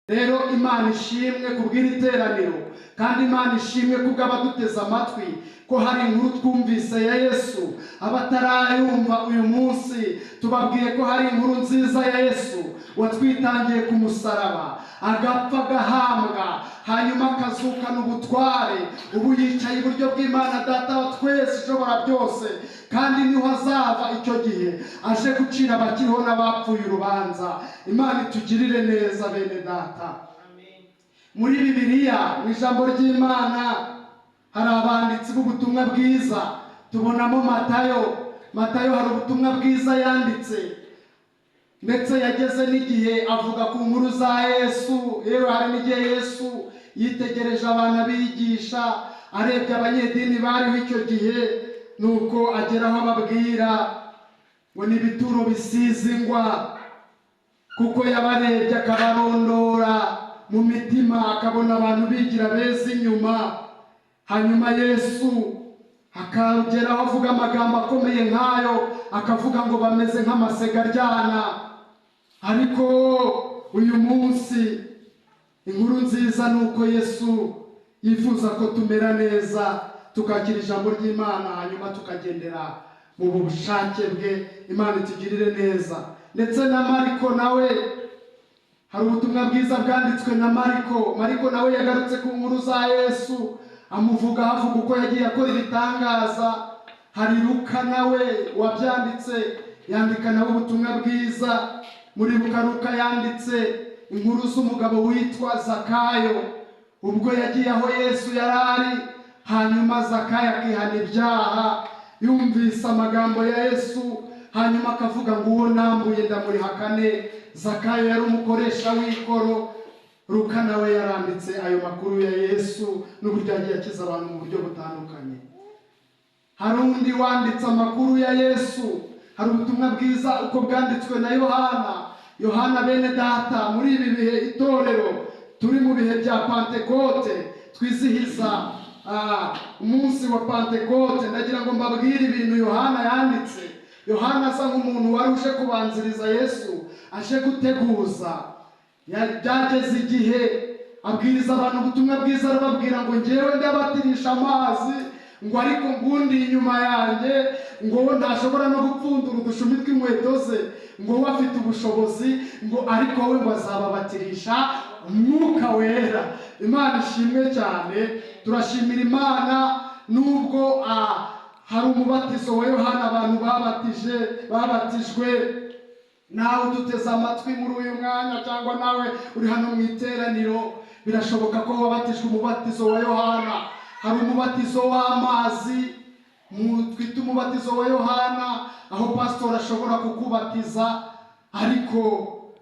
rero Imana ishimwe kubw'iri teraniro, kandi Imana ishimwe kubw'abaduteze amatwi ko hari inkuru twumvise ya Yesu. Abatarayumva uyu munsi tubabwiye ko hari inkuru nziza ya Yesu watwitangiye ku musaraba, agapfa agahambwa, hanyuma akazukana ubutware. Ubu yicaye iburyo bw'Imana Data wa twese ishobora byose, kandi niho azava icyo gihe aje gucira abakiriho n'abapfuye urubanza. Imana itugirire neza bene data. Muri Bibiliya mu ijambo ry'Imana hari abanditsi b'ubutumwa bwiza. Tubonamo Matayo hari ubutumwa bwiza yanditse, ndetse yageze n'igihe avuga ku nkuru za Yesu. Yewe hari n'igihe Yesu yitegereje abantu abigisha, arebye abanyedini bariho icyo gihe, nuko ageraho ababwira ngo ni ibituro bisize ingwa, kuko yabarebye akabarondora mu mitima, akabona abantu bigira beza inyuma. Hanyuma Yesu akageraho avuga amagambo akomeye nk'ayo, akavuga ngo bameze nk'amasega aryana. Ariko uyu munsi inkuru nziza ni uko Yesu yifuza ko tumera neza, tukakira ijambo ry'Imana, hanyuma tukagendera mu bushake bwe. Imana itugirire neza. Ndetse na Mariko nawe hari ubutumwa bwiza bwanditswe na Mariko nawe yagarutse ku nkuru za Yesu, avuga uko yagiye akora ibitangaza. Hari Luka nawe wabyanditse, yandika nawe ubutumwa bwiza. Muri Luka yanditse inkuru z'umugabo witwa Zakayo, ubwo yagiye aho Yesu yari ari, hanyuma Zakayo akihana ibyaha, yumvise amagambo ya Yesu, hanyuma akavuga ngo uwo nambuye ndamurihakane. Zakayo yari umukoresha w'ikoro. Luka nawe yaranditse ayo makuru ya Yesu n'uburyo yagiye akiza abantu mu buryo butandukanye. Hari undi wanditse amakuru ya Yesu. Hari ubutumwa bwiza uko bwanditswe na Yohana bene data. Muri ibi bihe itorero turi mu bihe bya Pentekote, twizihiza umunsi wa Pentekote, ndagira ngo mbabwire ibintu Yohana yanditse. Yohana asa nk'umuntu wari uje kubanziriza Yesu, aje guteguza. Byageze igihe abwiriza abantu ubutumwa bwiza, arababwira ngo njyewe ndabatirisha amazi, ngo ariko ngundi inyuma yanjye ngo ntashobora no gupfundura udushumi tw'inkweto ze, ngo we afite ubushobozi, ngo ariko we ngo azababatirisha Umwuka Wera. Imana ishimwe cyane. Turashimira Imana nubwo hari umubatizo wa Yohana abantu babatijwe. Nawe uduteze amatwi muri uyu mwanya, cyangwa nawe uri hano mu iteraniro, birashoboka ko wabatijwe umubatizo wa Yohana. Hari umubatizo w'amazi twita umubatizo wa Yohana, aho pastor ashobora kukubatiza, ariko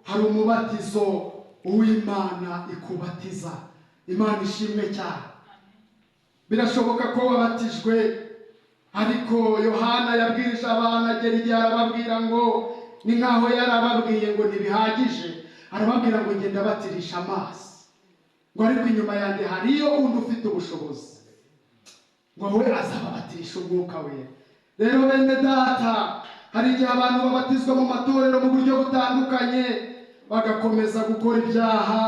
hari umubatizo w'Imana ikubatiza. Imana ishimwe cyane. Birashoboka ko wabatijwe, ariko Yohana yabwirije abantu, agera igihe arababwira ngo ni nkaho yarababwiye ngo ntibihagije, arababwira ngo ngenda batirisha amazi, ngo ariko inyuma yanjye hariyo undi ufite ubushobozi, ngo we azababatirisha Umwuka Wera. Rero bene data, hari igihe abantu babatizwa mu matorero mu buryo butandukanye, bagakomeza gukora ibyaha.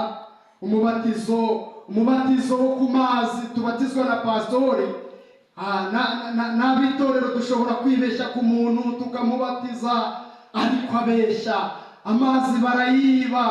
Umubatizo wo ku mazi tubatizwa na pastori, n'abitorero dushobora kwibeshya ku muntu tukamubatiza, ariko abeshya. Amazi barayiba,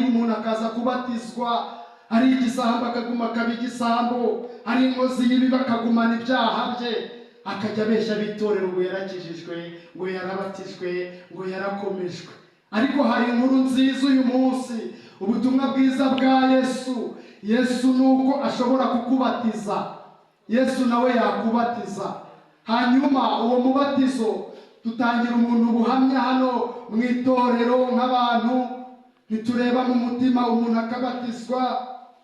umuntu akaza kubatizwa ari igisambo akaguma akaba igisambo, ari inkozi y'ibibi bakagumana ibyaha bye, akajya abeshya abitorero ngo yarakijijwe, ngo yarabatijwe, ngo yarakomejwe. Ariko hari inkuru nziza uyu munsi, ubutumwa bwiza bwa Yesu nuko ashobora kukubatiza. Yesu nawe yakubatiza. Hanyuma uwo mubatizo tutangira umuntu ubuhamya hano mu itorero nk'abantu ntitureba mu mutima, umuntu akabatizwa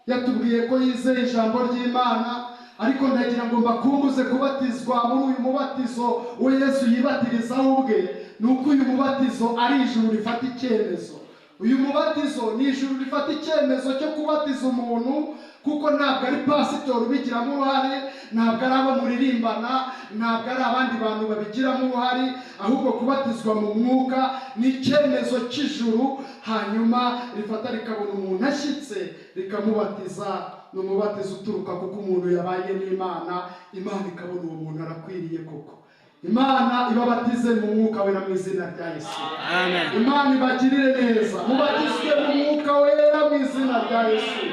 yatubwiye ko yizeye ijambo ry'Imana. Ariko ndagira ngo mbakumbuze kubatizwa muri uyu mubatizo we Yesu yibatirizaho ubwe, nuko uyu mubatizo ari ijuru rifata icyemezo. Uyu mubatizo ni ijuru rifata icyemezo cyo kubatiza umuntu, kuko ntabwo ari pasitori ubigiramo uruhare, ntabwo ari abo muririmbana, ntabwo ari abandi bantu babigiramo uruhare, ahubwo kubatizwa mu mwuka ni icyemezo cy'ijuru. hanyuma rifata rikabona umuntu ashyitse rikamubatiza. Ni umubatizo uturuka kuko umuntu yabaye n'Imana, Imana ikabona uwo muntu arakwiriye koko. Imana ibabatize mu mwuka wera mu izina rya Yesu. Amen. Imana ibagirire neza, mubatizwe mu mwuka wera mu izina rya Yesu.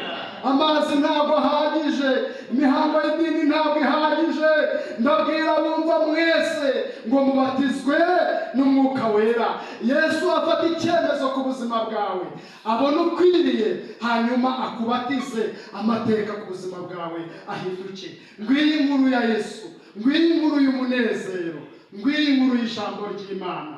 Amazi ntabwo ahagije, imihango y'idini ntabwo ihagije. Ndabwira bumva mwese ngo mubatizwe n'umwuka wera. Yesu afata icyemezo ku buzima bwawe, abona ukwiriye, hanyuma akubatize, amateka ku buzima bwawe ahinduke. Ngwiyi inkuru ya Yesu, ngwiyi inkuru y'umunezero, ngwiyi inkuru y'ijambo ry'Imana.